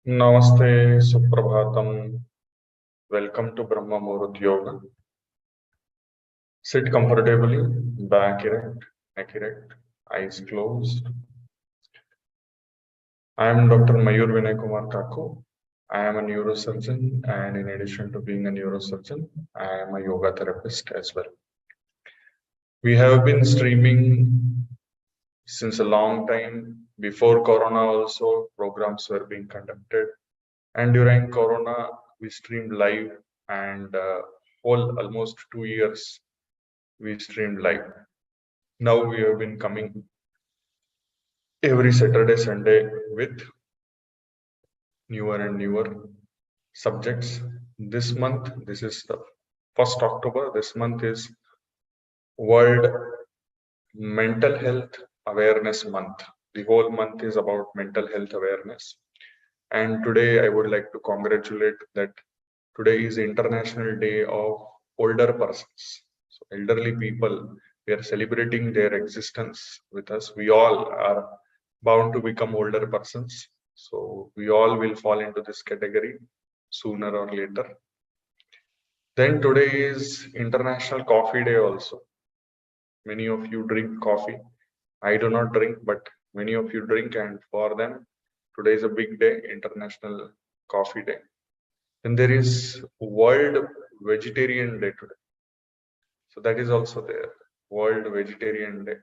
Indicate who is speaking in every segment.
Speaker 1: Namaste, Suprabhatam. Welcome to Brahma Muhurta Yoga. Sit comfortably, back erect, neck erect, eyes closed. I am Dr. KAKU. I am a neurosurgeon, and in addition to being a neurosurgeon, I am a yoga therapist as well. We have been streaming since a long time. Before Corona, also programs were being conducted, and during Corona, we streamed live, and whole almost 2 years we streamed live. Now we have been coming every Saturday, Sunday with newer and newer subjects. This month, this is the 1st October. This month is World Mental Health Awareness Month. The whole month is about mental health awareness. And today I would like to congratulate that today is International Day of Older Persons. So elderly people, we are celebrating their existence with us. We all are bound to become older persons. So we all will fall into this category sooner or later. Then today is International Coffee Day also. Many of you drink coffee. I do not drink, but many of you drink, and for them, today is a big day, International Coffee Day. Then there is World Vegetarian Day today. So that is also there, World Vegetarian Day.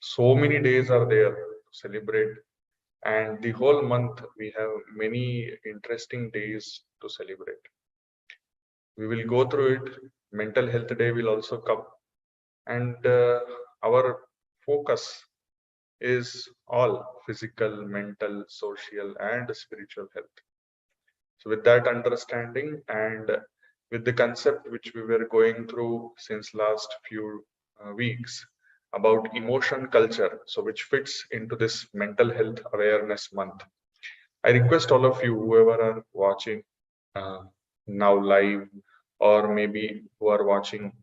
Speaker 1: So many days are there to celebrate, and the whole month we have many interesting days to celebrate. We will go through it. Mental Health Day will also come, and our focus is all physical, mental, social, and spiritual health. So with that understanding and with the concept which we were going through since last few weeks about emotion culture, so which fits into this mental health awareness month, I request all of you, whoever are watching now live, or maybe who are watching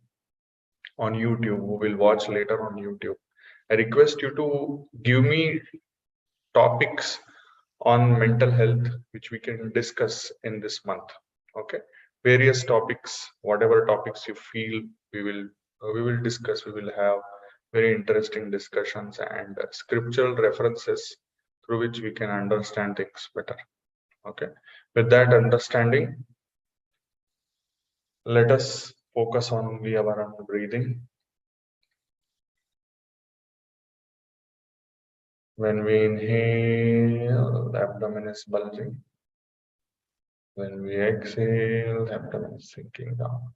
Speaker 1: on YouTube, who will watch later on YouTube, I request you to give me topics on mental health which we can discuss in this month. Okay, various topics, whatever topics you feel, we will discuss. We will have very interesting discussions and scriptural references through which we can understand things better. Okay, with that understanding, let us focus on our own breathing. When we inhale, the abdomen is bulging. When we exhale, the abdomen is sinking down.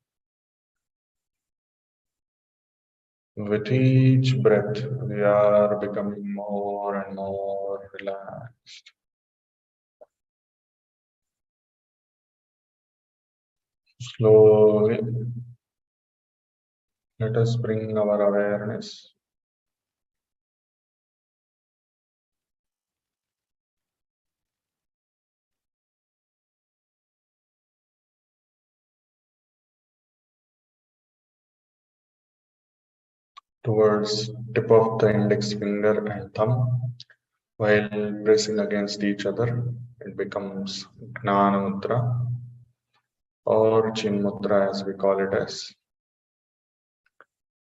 Speaker 1: With each breath, we are becoming more and more relaxed. Slowly, let us bring our awareness towards tip of the index finger and thumb. While pressing against each other, it becomes Gnana Mudra or Chin Mudra as we call it as.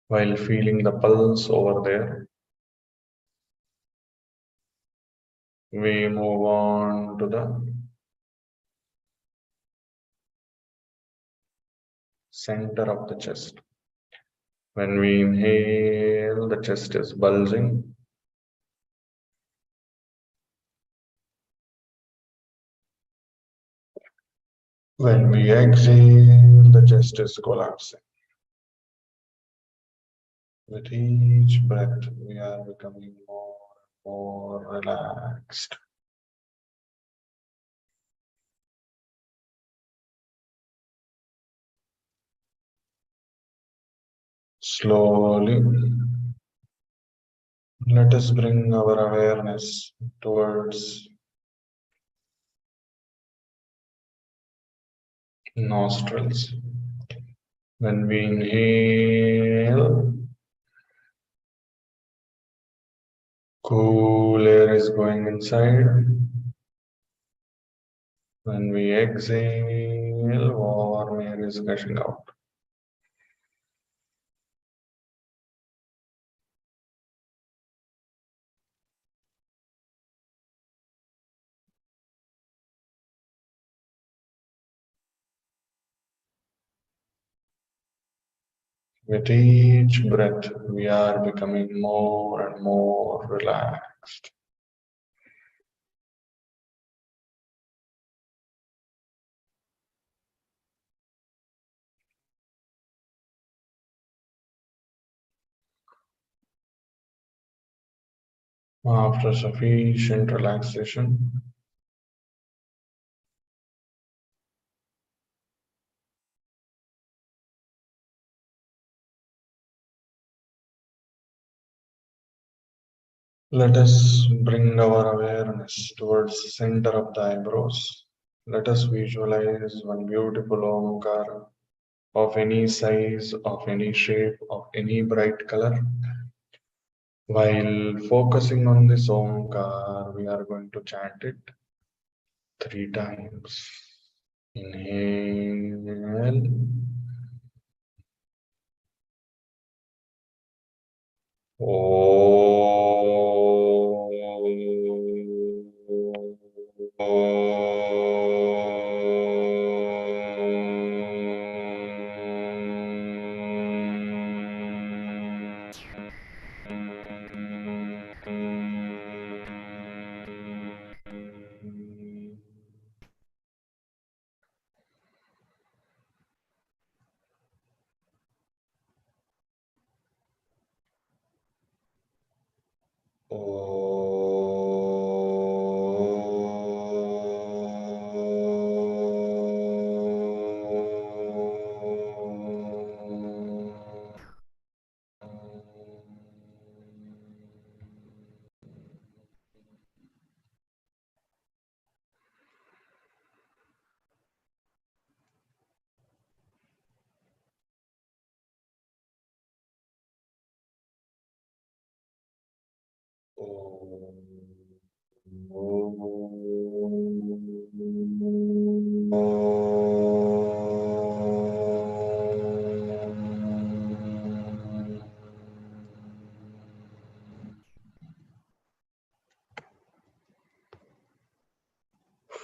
Speaker 1: While feeling the pulse over there, we move on to the center of the chest. When we inhale, the chest is bulging. When we exhale, the chest is collapsing. With each breath, we are becoming more and more relaxed. Slowly, let us bring our awareness towards nostrils. When we inhale, cool air is going inside. When we exhale, warm air is gushing out. With each breath, we are becoming more and more relaxed. After sufficient relaxation, let us bring our awareness towards the center of the eyebrows. Let us visualize one beautiful Omkar of any size, of any shape, of any bright color. While focusing on this Omkar, we are going to chant it 3 times. Inhale.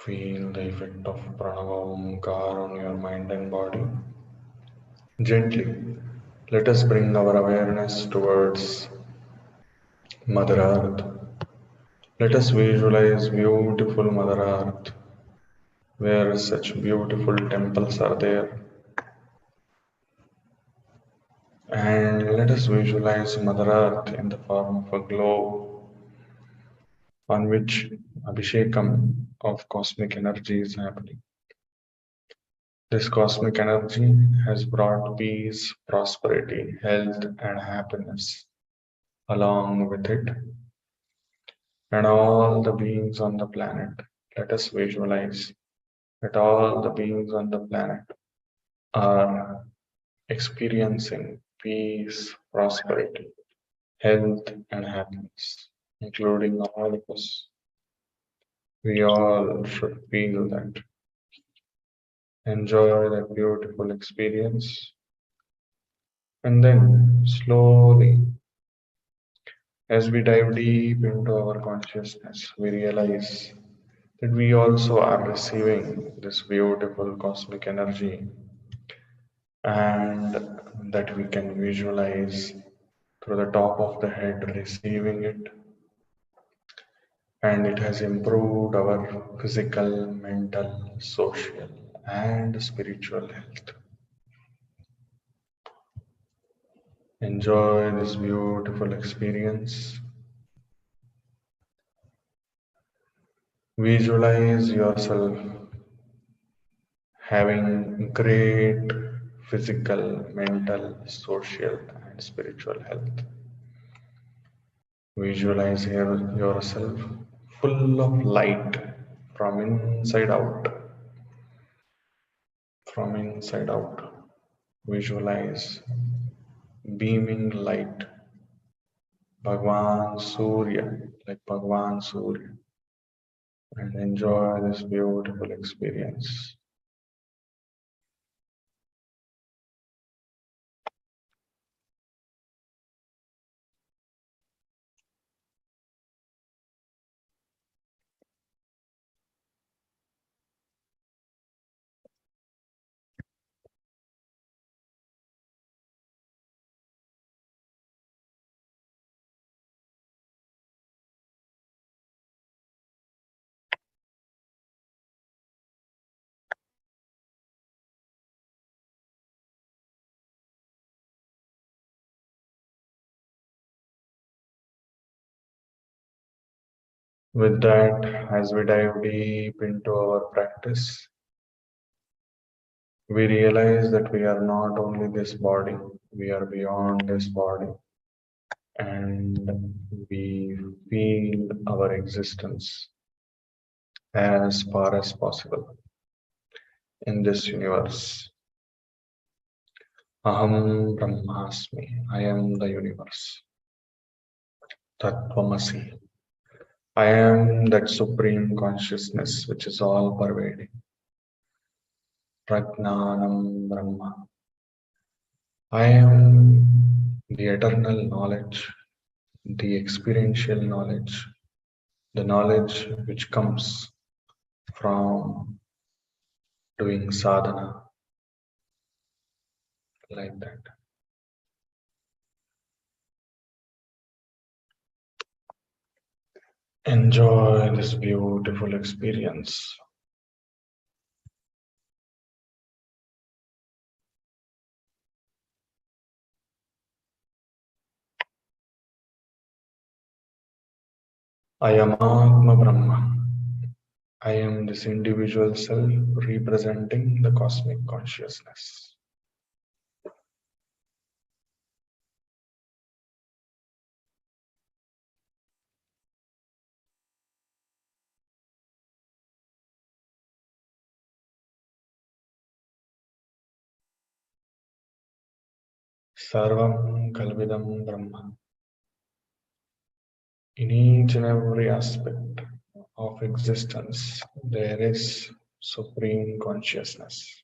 Speaker 1: Feel the effect of Pranava Omkar on your mind and body. Gently, let us bring our awareness towards Mother Earth. Let us visualize beautiful Mother Earth, where such beautiful temples are there. And let us visualize Mother Earth in the form of a globe on which Abhishekam of cosmic energy is happening. This cosmic energy has brought peace, prosperity, health, and happiness along with it, and all the beings on the planet. Let us visualize that all the beings on the planet are experiencing peace, prosperity, health, and happiness, including all of us. We all should feel that. Enjoy that beautiful experience, and then slowly, as we dive deep into our consciousness, we realize that we also are receiving this beautiful cosmic energy, and that we can visualize through the top of the head receiving it, and it has improved our physical, mental, social, and spiritual health. Enjoy this beautiful experience. Visualize yourself having great physical, mental, social, and spiritual health. Visualize here yourself full of light from inside out. From inside out. Visualize beaming light. Bhagwan Surya, like Bhagwan Surya. and enjoy this beautiful experience. With that, as we dive deep into our practice, we realize that we are not only this body, we are beyond this body, and we feel our existence as far as possible in this universe. Aham Brahmasmi, I am the universe. Tattvamasi, I am that supreme consciousness which is all pervading. Prajnanam Brahma, I am the eternal knowledge, the experiential knowledge, the knowledge which comes from doing sadhana, like that. Enjoy this beautiful experience. I am Atma Brahma. I am this individual self representing the cosmic consciousness. Sarvam Kalvidam Brahma. In each and every aspect of existence, there is supreme consciousness.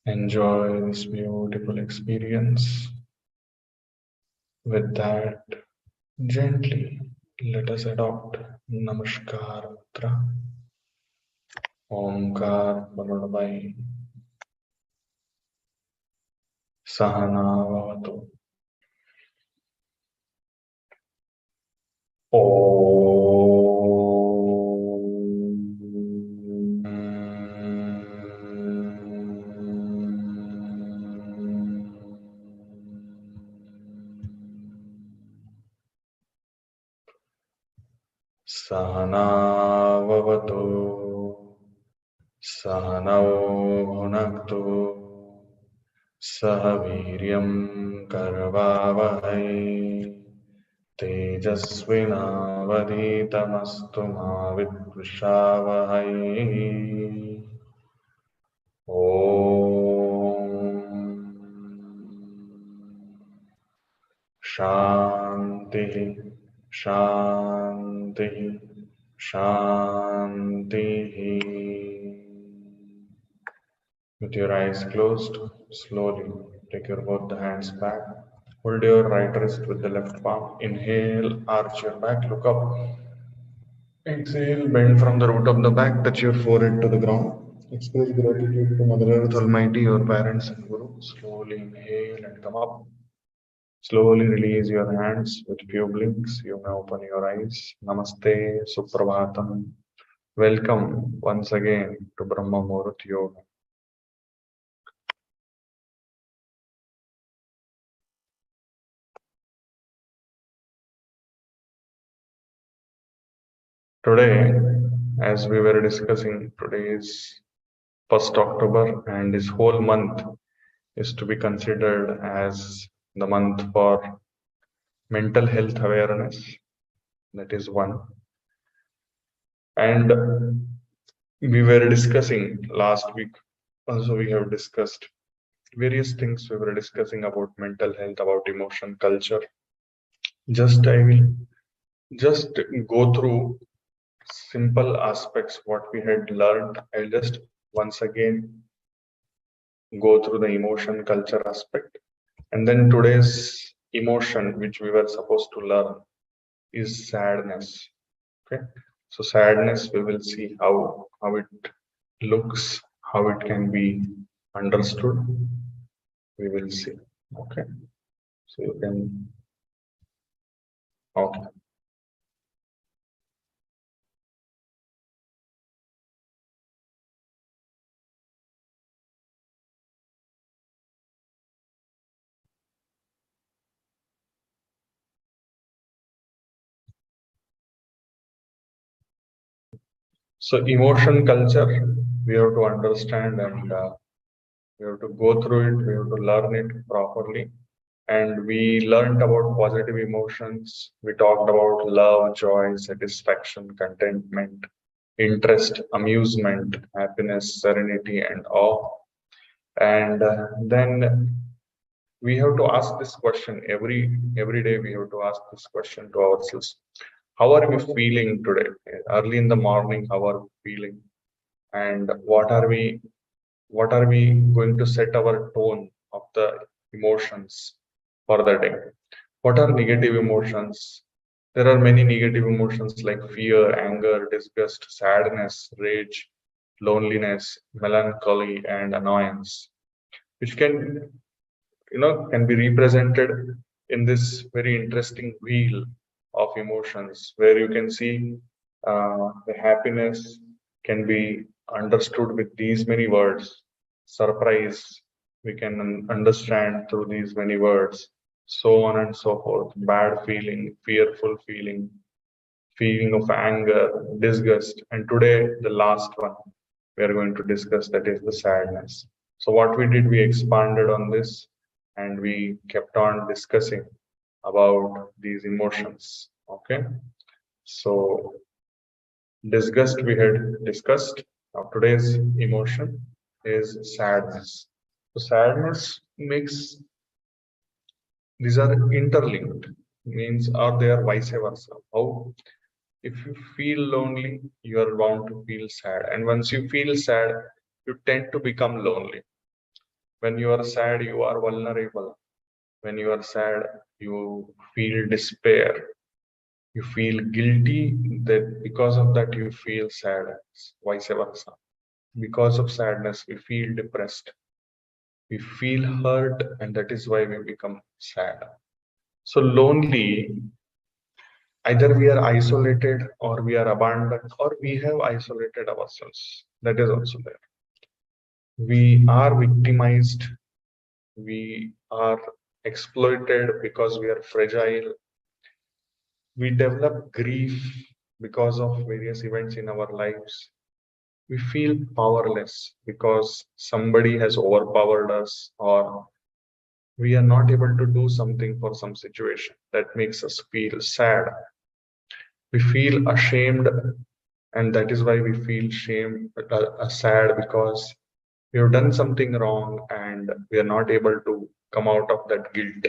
Speaker 1: Enjoy this beautiful experience. With that, gently let us adopt Namaskar Mudra. Omkar Bharadvai Sahana Vavatu. Sahana Vavatu Sahanau Bhunaktu Sahaviryam Karvavahai Tejasvinavaditamastu ma vidvishavahai. Shanti, Shanti, Shanti. With your eyes closed, slowly take your both the hands back. Hold your right wrist with the left palm. Inhale, arch your back, look up. Exhale, bend from the root of the back, touch your forehead to the ground. Express gratitude to Mother Earth Almighty, your parents and Guru. Slowly inhale and come up. Slowly release your hands with few blinks. You may open your eyes. Namaste, Suprabhatam. Welcome once again to Brahma Muhurta Yoga. Today, as we were discussing, today is 1st October and this whole month is to be considered as the month for mental health awareness. That is one. And we were discussing last week, also we have discussed various things. We were discussing about mental health, about emotion, culture. I will just go through simple aspects what we had learned. I'll just once again go through the emotion culture aspect. And then today's emotion, which we were supposed to learn, is sadness. Okay. So sadness, we will see how it looks, how it can be understood. We will see. Okay. So you can. Okay. So emotion culture, we have to understand and we have to go through it. We have to learn it properly. And we learned about positive emotions. We talked about love, joy, satisfaction, contentment, interest, amusement, happiness, serenity, and awe. And then we have to ask this question every day. We have to ask this question to ourselves: how are we feeling today? Early in the morning, how are we feeling? And what are we going to set our tone of the emotions for the day? What are negative emotions? There are many negative emotions like fear, anger, disgust, sadness, rage, loneliness, melancholy, and annoyance, which can be represented in this very interesting wheel of emotions, where you can see the happiness can be understood with these many words. Surprise, we can understand through these many words, so on and so forth. Bad feeling, fearful feeling, feeling of anger, disgust, and today the last one we are going to discuss, that is the sadness. So what we did, we expanded on this and we kept on discussing about these emotions. Okay, so disgust we had discussed. Now today's emotion is sadness. So sadness makes, these are interlinked, means, or they are vice versa. How? If you feel lonely, you are bound to feel sad. And once you feel sad, you tend to become lonely. When you are sad, you are vulnerable. When you are sad, you feel despair. You feel guilty that because of that you feel sad, vice versa. Because of sadness, we feel depressed. We feel hurt, and that is why we become sad. So, lonely, either we are isolated or we are abandoned or we have isolated ourselves. That is also there. We are victimized, we are exploited because we are fragile. We develop grief because of various events in our lives. We feel powerless because somebody has overpowered us, or we are not able to do something for some situation that makes us feel sad. We feel ashamed, and that is why we feel shame, sad, because we have done something wrong and we are not able to come out of that guilt.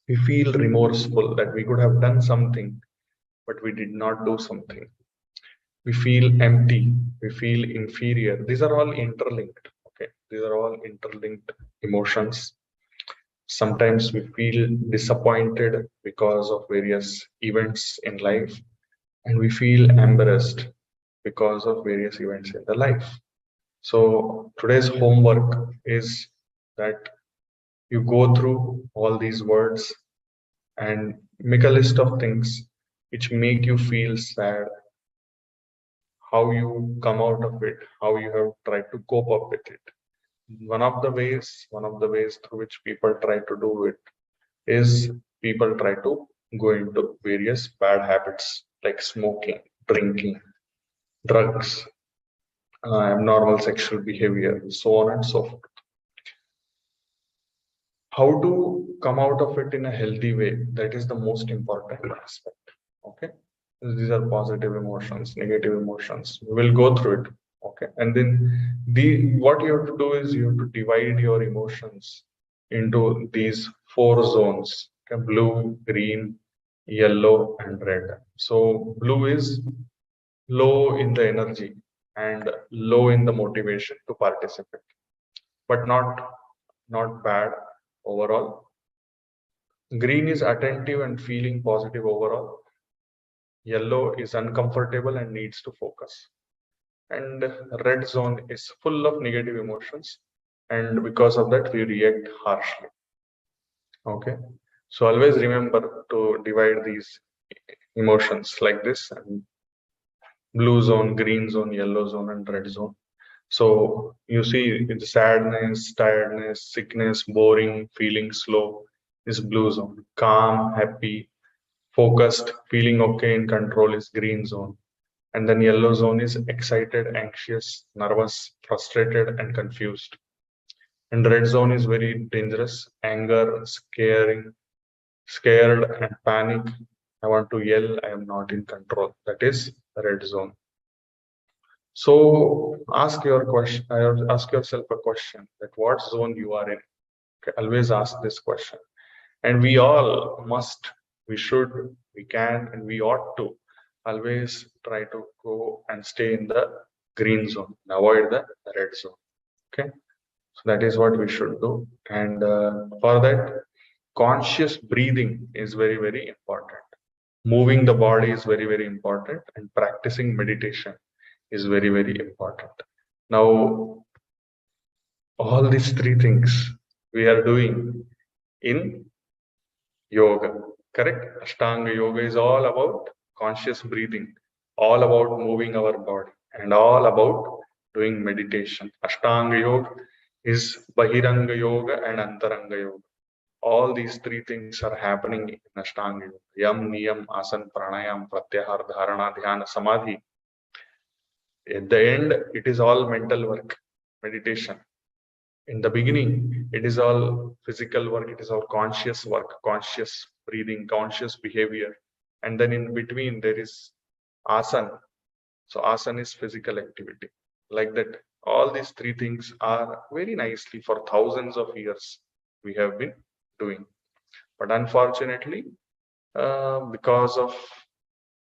Speaker 1: We feel remorseful that we could have done something, but we did not do something. We feel empty, we feel inferior. These are all interlinked. Okay, these are all interlinked emotions. Sometimes we feel disappointed because of various events in life, and we feel embarrassed because of various events in the life. So today's homework is that you go through all these words and make a list of things which make you feel sad, how you come out of it, how you have tried to cope up with it. One of the ways through which people try to do it is people try to go into various bad habits like smoking, drinking, drugs, abnormal sexual behavior, so on and so forth. How to come out of it in a healthy way, that is the most important aspect. Okay, these are positive emotions, negative emotions, we will go through it. Okay, and then the what you have to do is you have to divide your emotions into these four zones: okay? Blue, green, yellow, and red. So blue is low in the energy and low in the motivation to participate, but not bad overall. Green is attentive and feeling positive overall. Yellow is uncomfortable and needs to focus. And red zone is full of negative emotions, and because of that we react harshly. Okay, so always remember to divide these emotions like this: and blue zone, green zone, yellow zone, and red zone. So you see, the sadness, tiredness, sickness, boring, feeling slow is blue zone. Calm, happy, focused, feeling okay, in control is green zone. And then yellow zone is excited, anxious, nervous, frustrated, and confused. And red zone is very dangerous: anger, scared, and panic. I want to yell, I am not in control. That is red zone. So ask yourself a question: that what zone you are in. Okay, always ask this question. And we all must, we should, we can, and we ought to always try to go and stay in the green zone and avoid the red zone. Okay, so that is what we should do. And for that, conscious breathing is very, very important. Moving the body is very, very important, and practicing meditation is very, very important. Now, all these three things we are doing in yoga, correct? Ashtanga yoga is all about conscious breathing, all about moving our body, and all about doing meditation. Ashtanga yoga is Bahiranga yoga and Antaranga yoga. All these three things are happening in Ashtanga yoga: Yam, Niyam, Asan, Pranayam, Pratyahar, Dharana, Dhyana, Samadhi. At the end, it is all mental work, meditation. In the beginning, it is all physical work, it is all conscious work, conscious breathing, conscious behavior. And then in between, there is asana. So, asana is physical activity. Like that, all these three things are very nicely for thousands of years we have been doing. But unfortunately, because of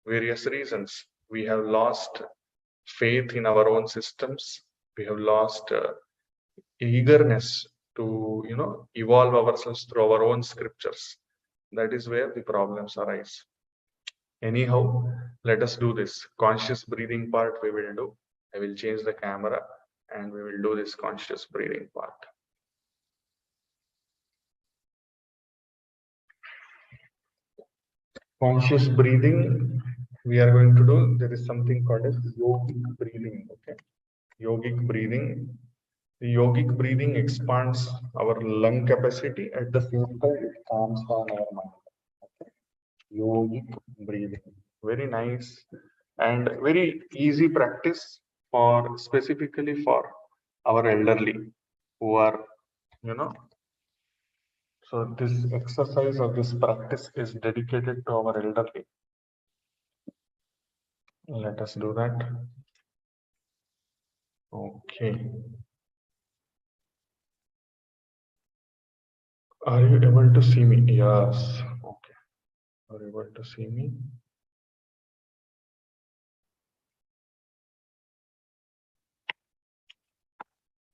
Speaker 1: various reasons, we have lost faith in our own systems. We have lost eagerness to evolve ourselves through our own scriptures. That is where the problems arise. Anyhow, let us do this conscious breathing part. We will do. I will change the camera and we will do this conscious breathing part. Conscious breathing we are going to do. There is something called as yogic breathing. Okay, yogic breathing. The yogic breathing expands our lung capacity. At the same time, it calms down our mind. Okay. Yogic breathing. Very nice and very easy practice for specifically for our elderly who are, you know. So this exercise or this practice is dedicated to our elderly. Let us do that. Okay. Are you able to see me? Yes. Okay. Are you able to see me?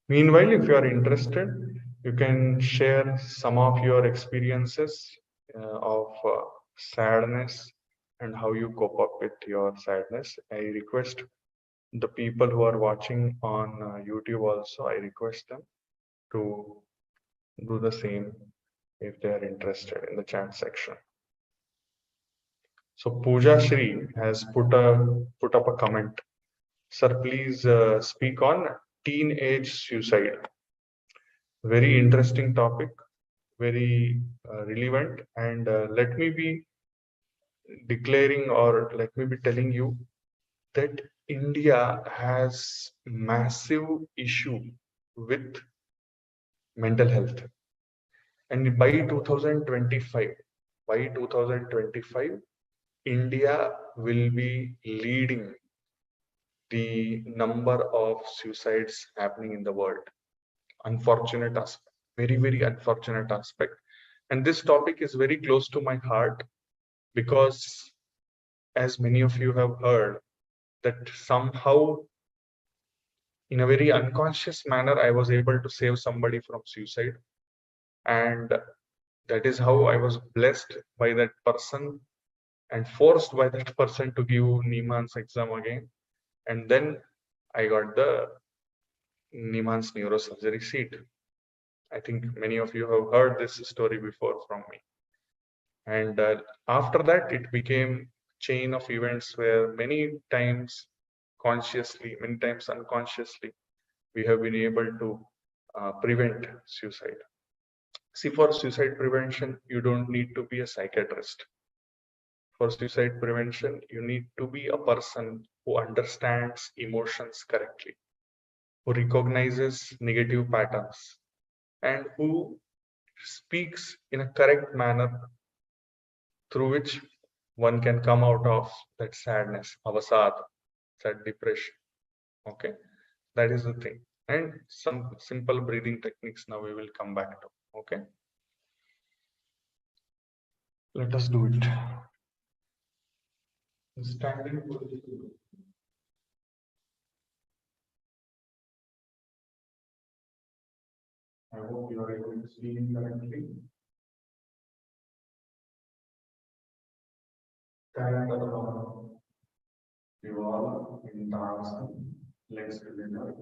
Speaker 1: Meanwhile, if you are interested, you can share some of your experiences of sadness and how you cope up with your sadness. I request the people who are watching on YouTube also, I request them to do the same if they are interested in the chat section. So Pooja Shri has put up a comment. Sir, please speak on teenage suicide. Very interesting topic, very relevant, and let me be declaring, or let me be telling you that India has massive issue with mental health, and by 2025, India will be leading the number of suicides happening in the world. Unfortunate aspect, very, very unfortunate aspect. And this topic is very close to my heart because, as many of you have heard, that somehow, in a very unconscious manner, I was able to save somebody from suicide. And that is how I was blessed by that person and forced by that person to give Niman's exam again. And then I got the Niman's neurosurgery seat. I think many of you have heard this story before from me. And after that, it became chain of events where many times consciously, many times unconsciously, we have been able to prevent suicide. See, for suicide prevention, you don't need to be a psychiatrist. For suicide prevention, you need to be a person who understands emotions correctly, who recognizes negative patterns, and who speaks in a correct manner through which one can come out of that sadness, avasad, that depression. Okay, that is the thing. And some simple breathing techniques now we will come back to. Okay, let us do it. Standing position. I hope you are able to see me correctly. Stand alone. You all in Tarsam, legs together.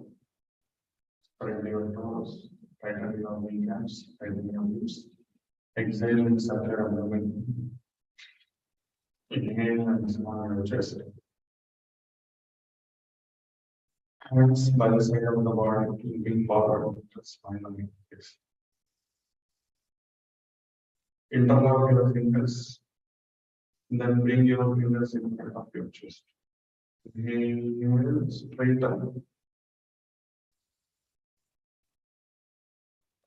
Speaker 1: Spread your toes, tighten your kneecaps, tighten your hips. Exhale and suck your abdomen. Inhale and smile your chest. Hands by the side of the body, looking forward, just smile on your face. Interlock your fingers, then bring your fingers in front of your chest. Inhale, straight up.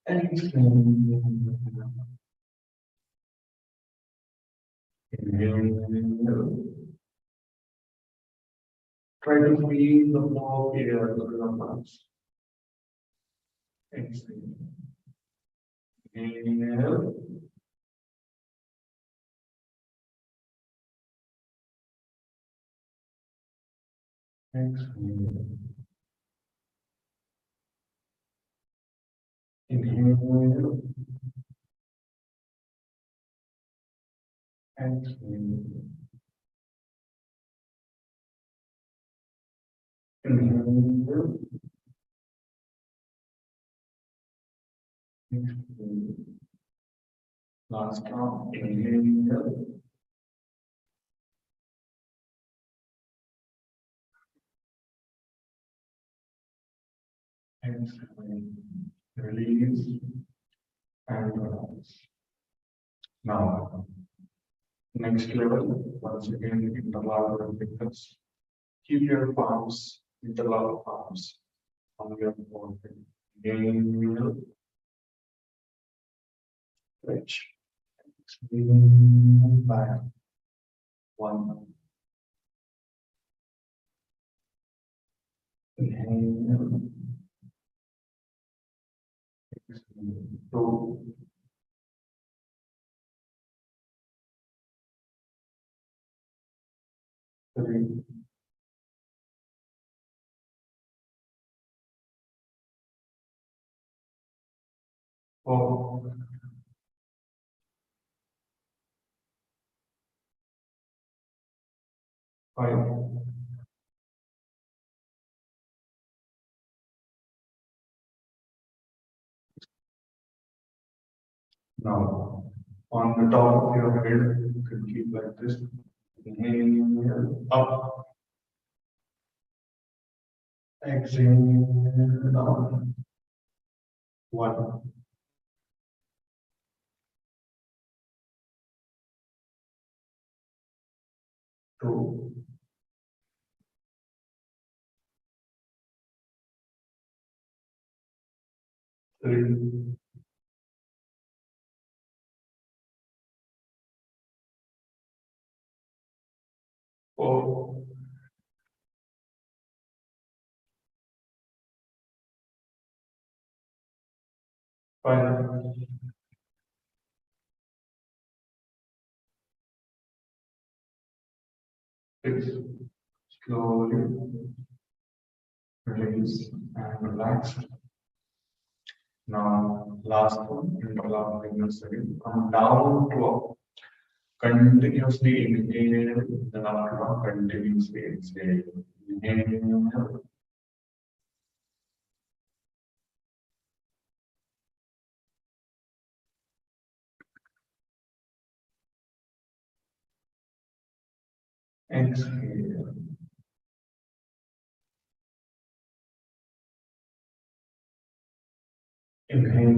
Speaker 1: Exhale. Inhale. Try to feel the flow of air through your lungs. Exhale. Inhale. Exhale. Inhale. Exhale. Inhale. Exhale. Last count. Inhale. Exhale. Release and relax. Now, next level, once again, interlock your fingers. Keep your palms, interlock palms on your forehead. Inhale. Stretch. Exhale. Back. 1. Inhale. Exhale. 2. 3. 4. 5. Now, on the top of your head, you can keep like this. Inhale up. Exhale down. 1. 2. 3. 4. 5. 6. Slowly release and relax. Now, last one, interlock fingers again. Come down to up. Continuously inhale, then after that, continuously exhale. Inhale, exhale. Inhale,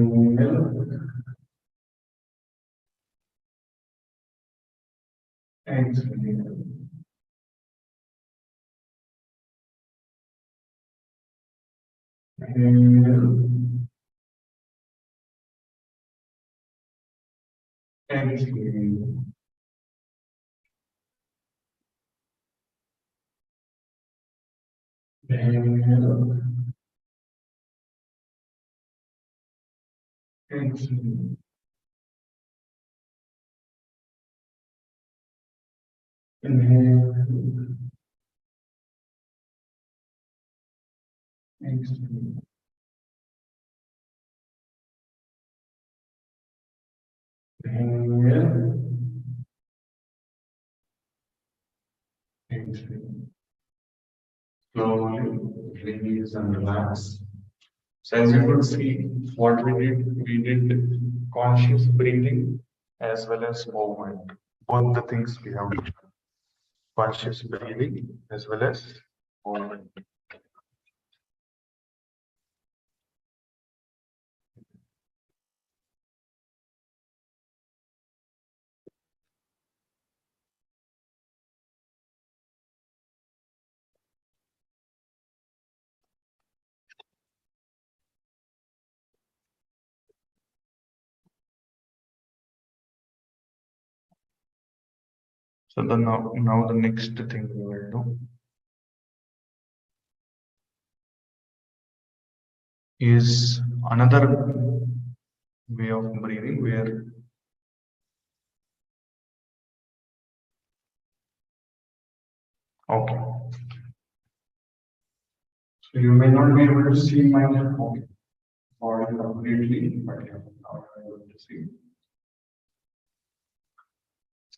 Speaker 1: exhale. Inhale, exhale. Inhale, exhale. Inhale, exhale. Inhale, exhale. Slowly release and relax. So as you could see, what we did conscious breathing as well as movement. Both the things we have done. Conscious breathing as well as movement. So now the next thing we will do is another way of breathing where okay. So you may not be able to see my body completely, but yeah, now you're able to see.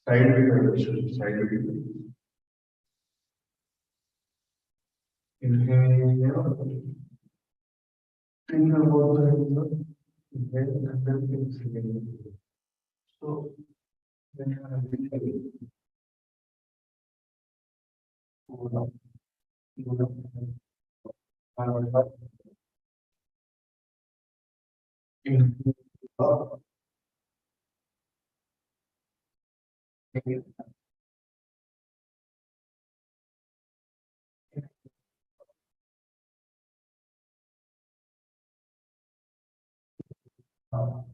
Speaker 1: Side view, side view. Inhale. Think about the inhale and then exhale. So when you are breathing, hold up, hold up. Inhale up, exhale up,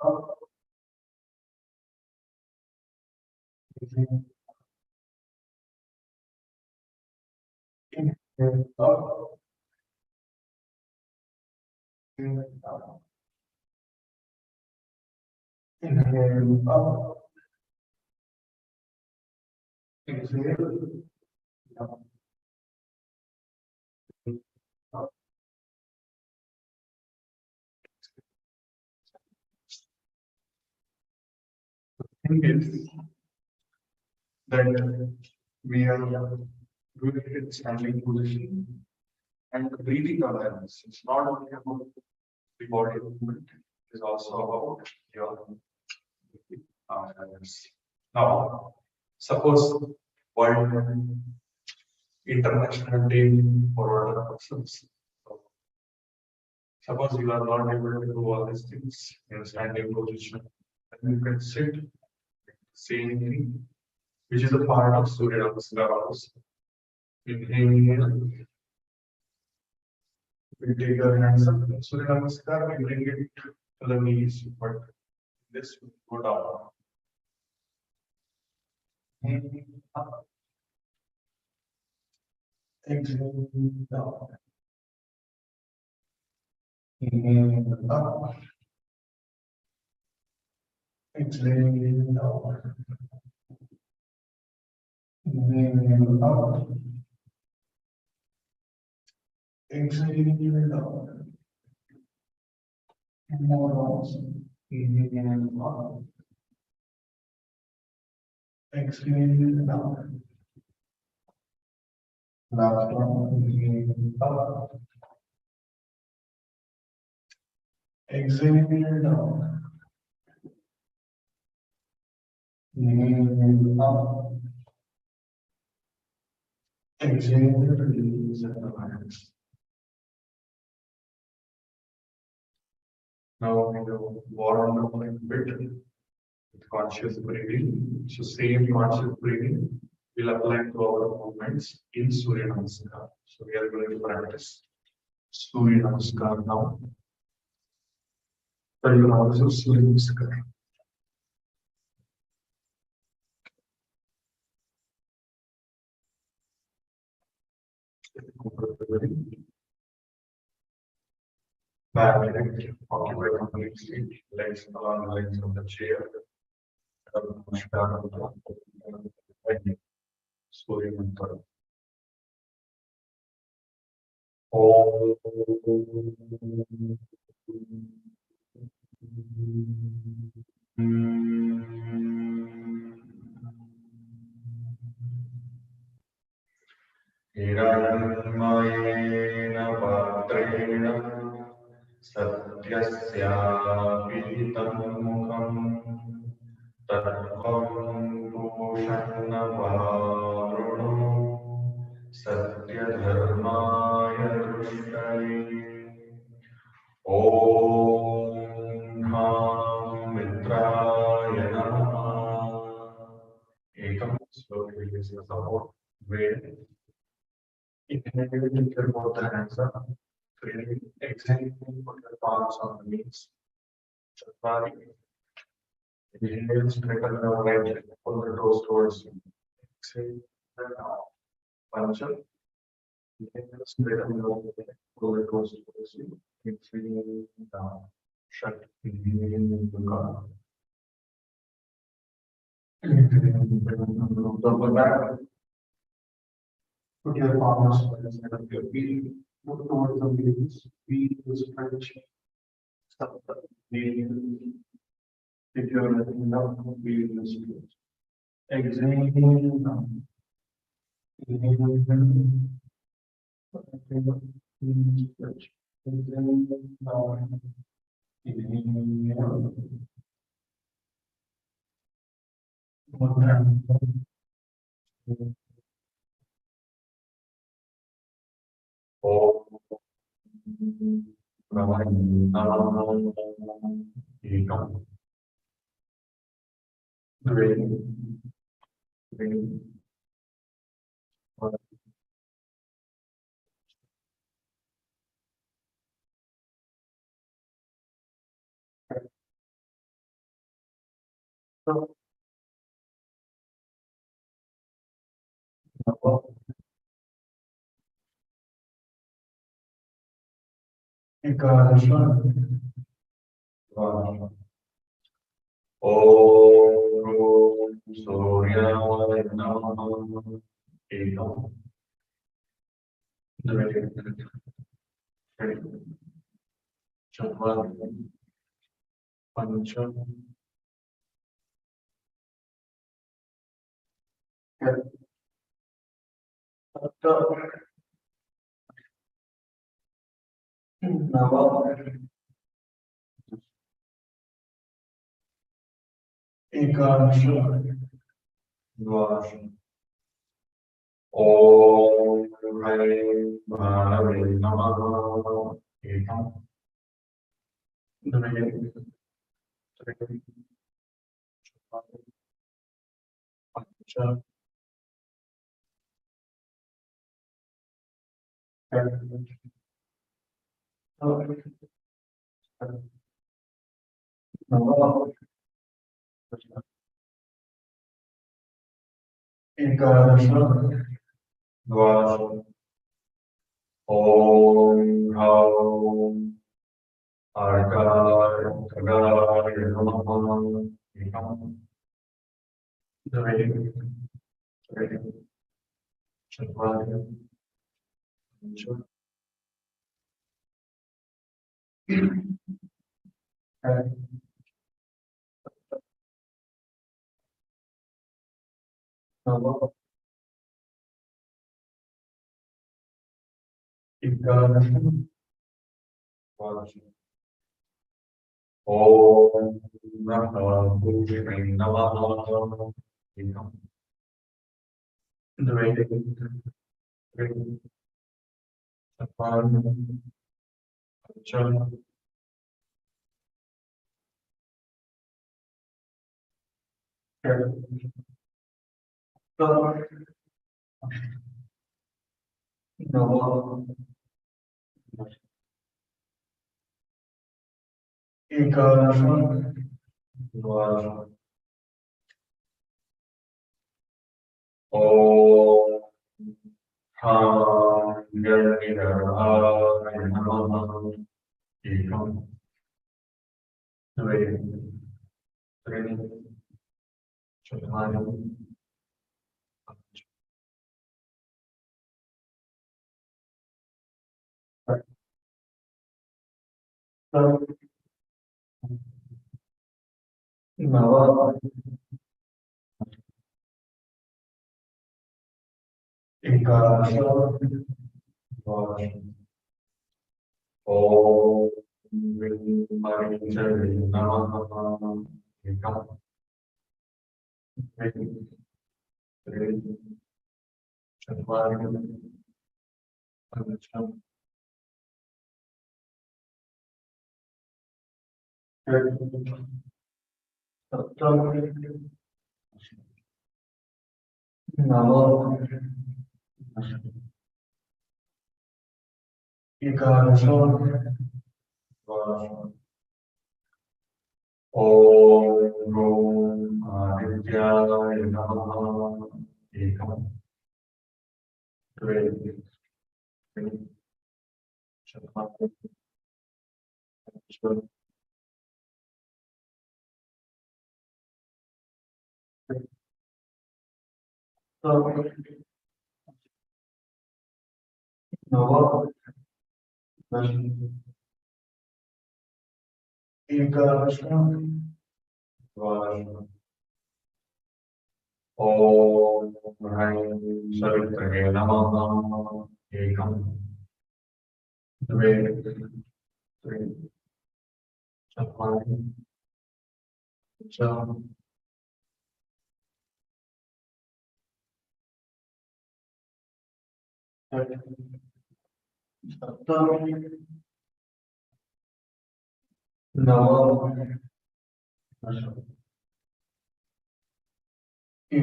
Speaker 1: up, exhale, inhale up, exhale up, inhale up, exhale up, up. Thing is that we are doing it in standing position and breathing awareness. It's not only about the body movement, it is also about your awareness. Now, suppose World International Day for Older Persons. So, suppose you are not able to do all these things in standing position, then you can sit, same thing, which is a part of Surya Namaskar also. Inhale, we take your hands up. Surya Namaskar, we bring it to the knees, but this will go down. Inhale up, exhale down. Inhale up, exhale down. Inhale up. Exhale down. More rounds. Inhale up. Exhale down. Last one. Inhale up. Exhale down. Inhale up. Exhale, release and relax. Now we will warm up a bit with conscious breathing. So same conscious breathing will apply to our movements in Surya Namaskar. So we are going to practice Surya Namaskar now. So you can also Surya Namaskar. Back leg, occupy complete seat, legs along the legs of the chair. Surya Namaskar. Om. हिरण्मयेन पात्रेण सत्यस्यापिहितं मुखं तत्त्वं भूषन्नवारुणो सत्यधर्माय दृष्टये ॐ ह्रां मित्राय नमः एकं slowly release the support weight. Inhale, take both the hands up. Breathing, exhale, put your palms on the knees. Chapari. Inhale, straighten your right leg, pull the toes towards you. Exhale, and down. Pancha. Inhale, straighten your leg, pull the toes towards you. Exhale, down. Shut. Inhale, into God. Inhale, double back. Put your palms on the side of your feet. Look towards the knees. Feet will stretch. Stop the knee. If you're letting down, feel the stretch. Exhale down. Inhale down. Stretch. Exhale down. Inhale down. One time. Om Brahma Muhurta. Breathing. Ekadasha. Om Suryaya Namah. Ekam. Chapari. Pancha. Nava. Ekadasha. Dvadasha. Om Hare Bhave Namah. Ekam. Pancha. Ekadasha. Dvadasha. Om Ram Argaya Kagaya Namah. Ekam. The ready. Om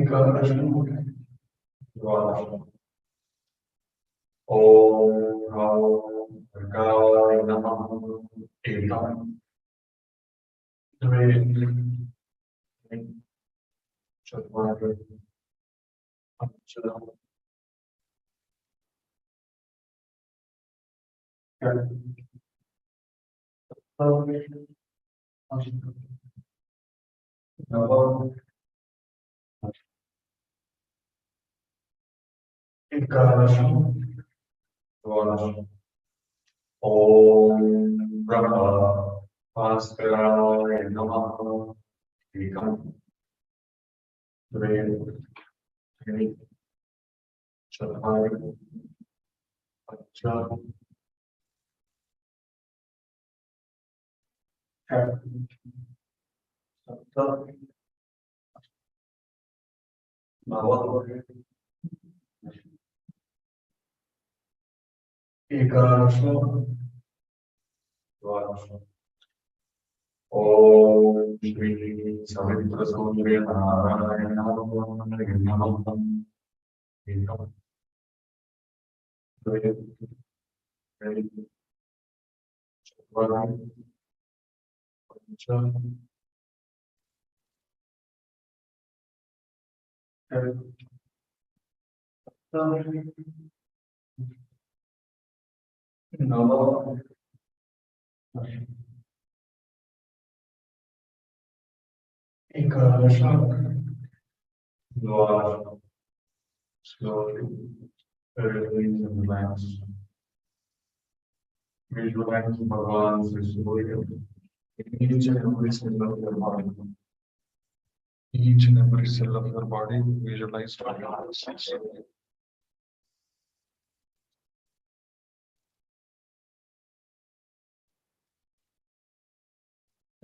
Speaker 1: Brahma Muhurta. Om Om Brahma Bhaskara Namaha. Ekam Dve Tri Chattvari Pancha षट् सप्त नव एकादश द्वादश ओम श्री सवित्र सूर्य नारायण नमः एकम द्वे त्रि चत्वारि पंच षट् सप्त नव एकादश द्वादश slowly Release and relax. Visualize Bhagavan's restorative in each and every cell of your body. Each and every cell of your body, visualize Bhagavan's restorative.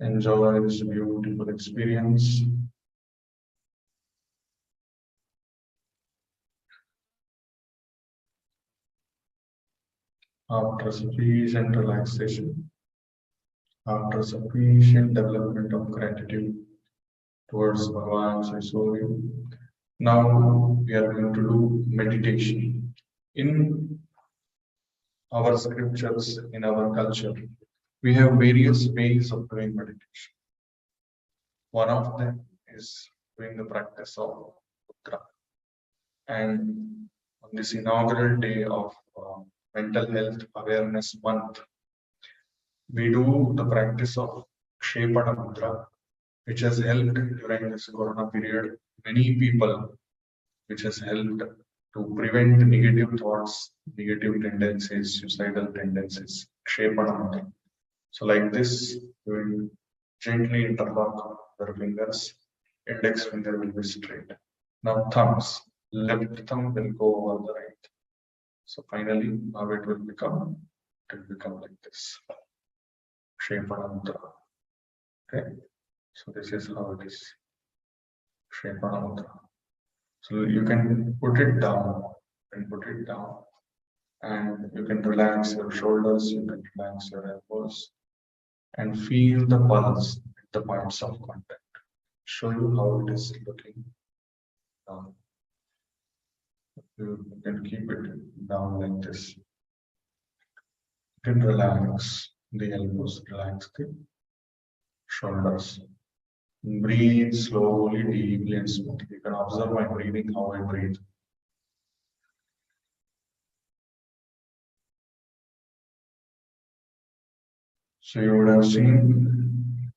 Speaker 1: Enjoy this beautiful experience. After sufficient relaxation, after sufficient development of gratitude towards Bhagavan's restorative, now we are going to do meditation. In our scriptures, in our culture, we have various ways of doing meditation. One of them is doing the practice of mudra. And on this inaugural day of Mental Health Awareness Month, we do the practice of Kshepada Mudra, which has helped during this Corona period many people, which has helped to prevent negative thoughts, negative tendencies, suicidal tendencies. Kshepada Mudra. So like this, you will gently interlock your fingers, index finger will be straight. Now thumbs, left thumb will go over the right. So finally, now it will become like this. Kshepada Mudra. Okay. So this is how it is. Kshepada Mudra. So you can put it down and you can relax your shoulders, you can relax your elbows, and feel the pulse at the points of contact. Show you how it is looking down. You can keep it down like this. You can relax the elbows, relax the shoulders. Breathe slowly, deeply, and smoothly. You can observe my breathing, how I breathe. So you would have seen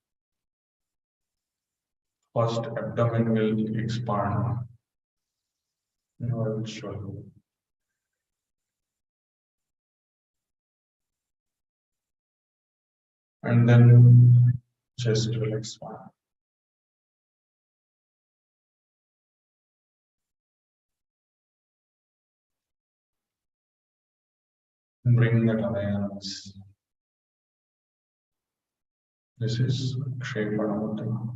Speaker 1: first abdomen will expand. Now I will show you. And then chest will expand. Bring that awareness. This is Kshepada Mudra.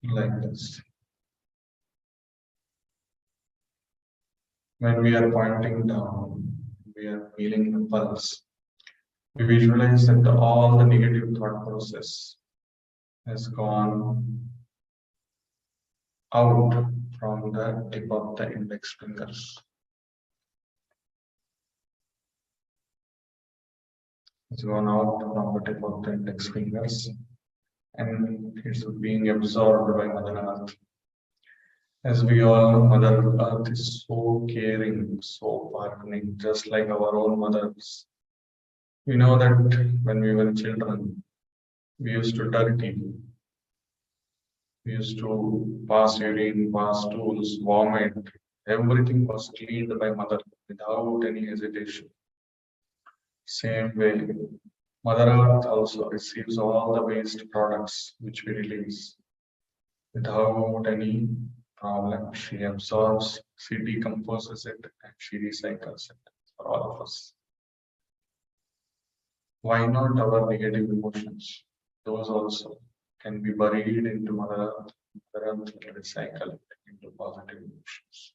Speaker 1: Like this. When we are pointing down, we are feeling the pulse. We visualize that all the negative thought process has gone out from the tip of the index fingers. It's gone out from the tip of the index fingers and it's being absorbed by Mother Earth. As we all know, Mother Earth is so caring, so pardoning, just like our own mothers. We know that when we were children, we used to dirty. We used to pass urine, pass stools, vomit. Everything was cleaned by Mother without any hesitation. Same way, Mother Earth also receives all the waste products which we release without any problem. She absorbs, she decomposes it, and she recycles it for all of us. Why not our negative emotions? Those also can be buried into Mother Earth. Mother Earth will recycle it into positive emotions.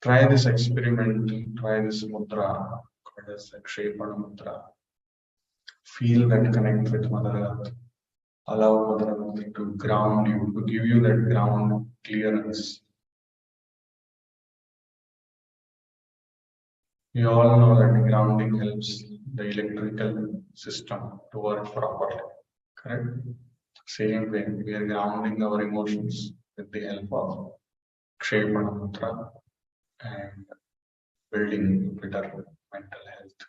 Speaker 1: Try this experiment, try this mudra, called as Kshepada Mudra. Feel that connect with Mother Earth. Allow Mother Earth to ground you, to give you that ground clearance. We all know that grounding helps the electrical system to work properly, correct? Same way, we are grounding our emotions with the help of Kshepada Mudra and building better mental health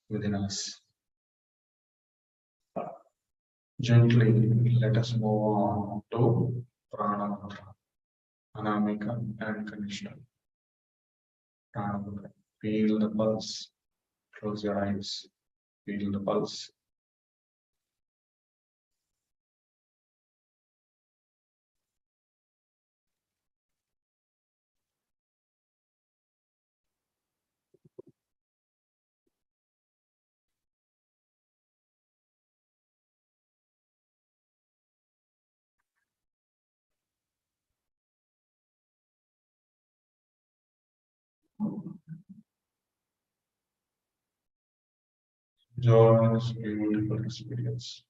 Speaker 1: within us. Gently, let us move on to Prana Mudra. Anamika and Kanishka. Feel the pulse. Close your eyes. Feel the pulse. Joy is a beautiful experience.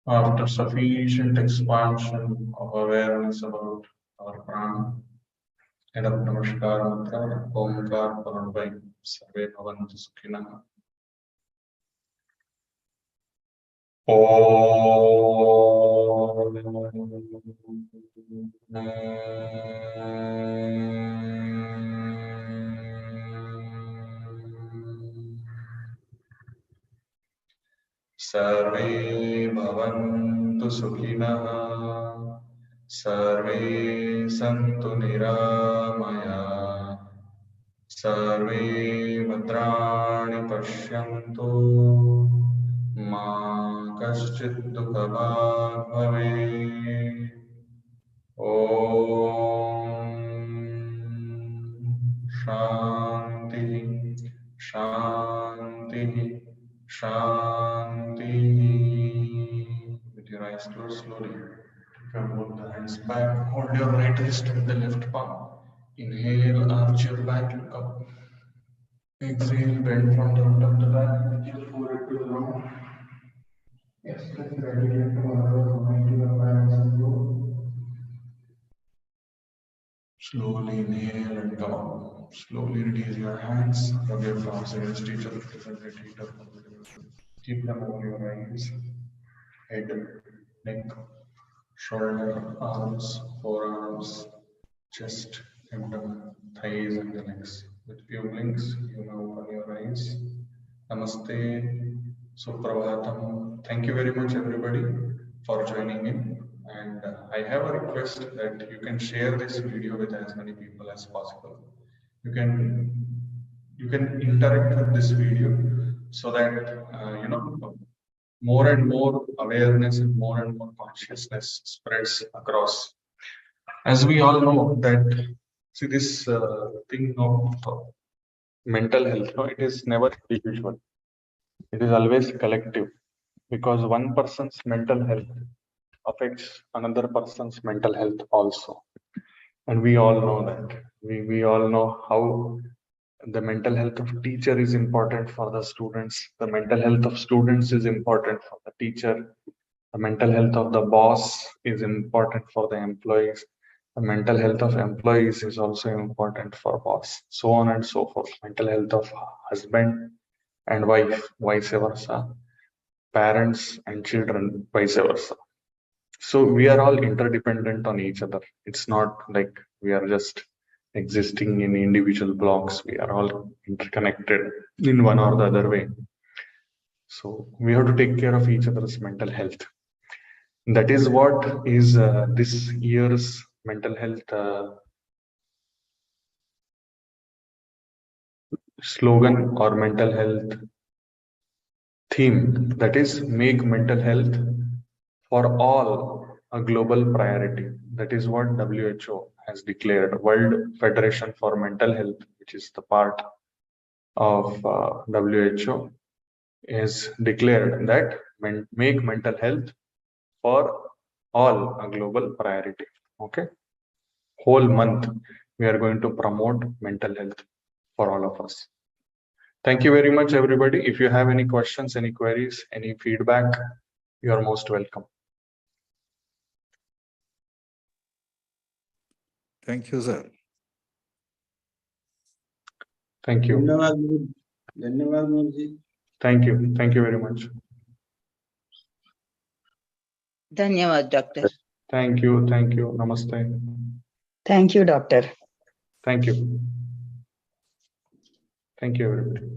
Speaker 1: After sufficient expansion of awareness about our prana, head up Namaskar mantra, Omkar followed by Sarve Bhavantu Sukhinah. सर्वे भवन्तु सुखिनः सर्वे सन्तु निरामयाः सर्वे भद्राणि पश्यन्तु मा कश्चित् दुःखभाग् भवेत् ॐ शान्ति शान्ति Shanti. With your eyes closed, slowly come both the hands back. Hold your right wrist with the left palm. Inhale, arch your back, look up. Exhale, bend from the root of the back. With your forehead to the ground. Express gratitude to our Almighty Baba and go. Slowly inhale and come up. Slowly release your hands. Rub your palms against each other. Keep them over your eyes, head, neck, shoulder, arms, forearms, chest, abdomen, thighs, and the legs. With few blinks, you may open your eyes. Namaste, Suprabhatam. Thank you very much, everybody, for joining in. And I have a request that you can share this video with as many people as possible. You can interact with this video so that more and more awareness and more consciousness spreads across. As we all know that, see, this thing of mental health, it is never individual. It is always collective, because one person's mental health affects another person's mental health also. And we all know that. We all know how the mental health of teacher is important for the students. The mental health of students is important for the teacher. The mental health of the boss is important for the employees. The mental health of employees is also important for boss. So on and so forth. Mental health of husband and wife, vice versa. Parents and children, vice versa. So we are all interdependent on each other. It's not like we are just existing in individual blocks. We are all interconnected in one or the other way. So we have to take care of each other's mental health. That is what is this year's mental health slogan or mental health theme. That is, make mental health for all a global priority. That is what WHO has declared. World Federation for Mental Health, which is the part of WHO, is declared that make mental health for all a global priority. Okay, whole month we are going to promote mental health for all of us. Thank you very much, everybody. If you have any questions, any queries, any feedback, you are most welcome.
Speaker 2: Thank you, sir.
Speaker 1: Thank you. Thank you. Thank you very much.
Speaker 3: Dhanyavad, Doctor.
Speaker 1: Thank you. Thank you. Namaste.
Speaker 2: Thank you, doctor.
Speaker 1: Thank you. Thank you, everybody.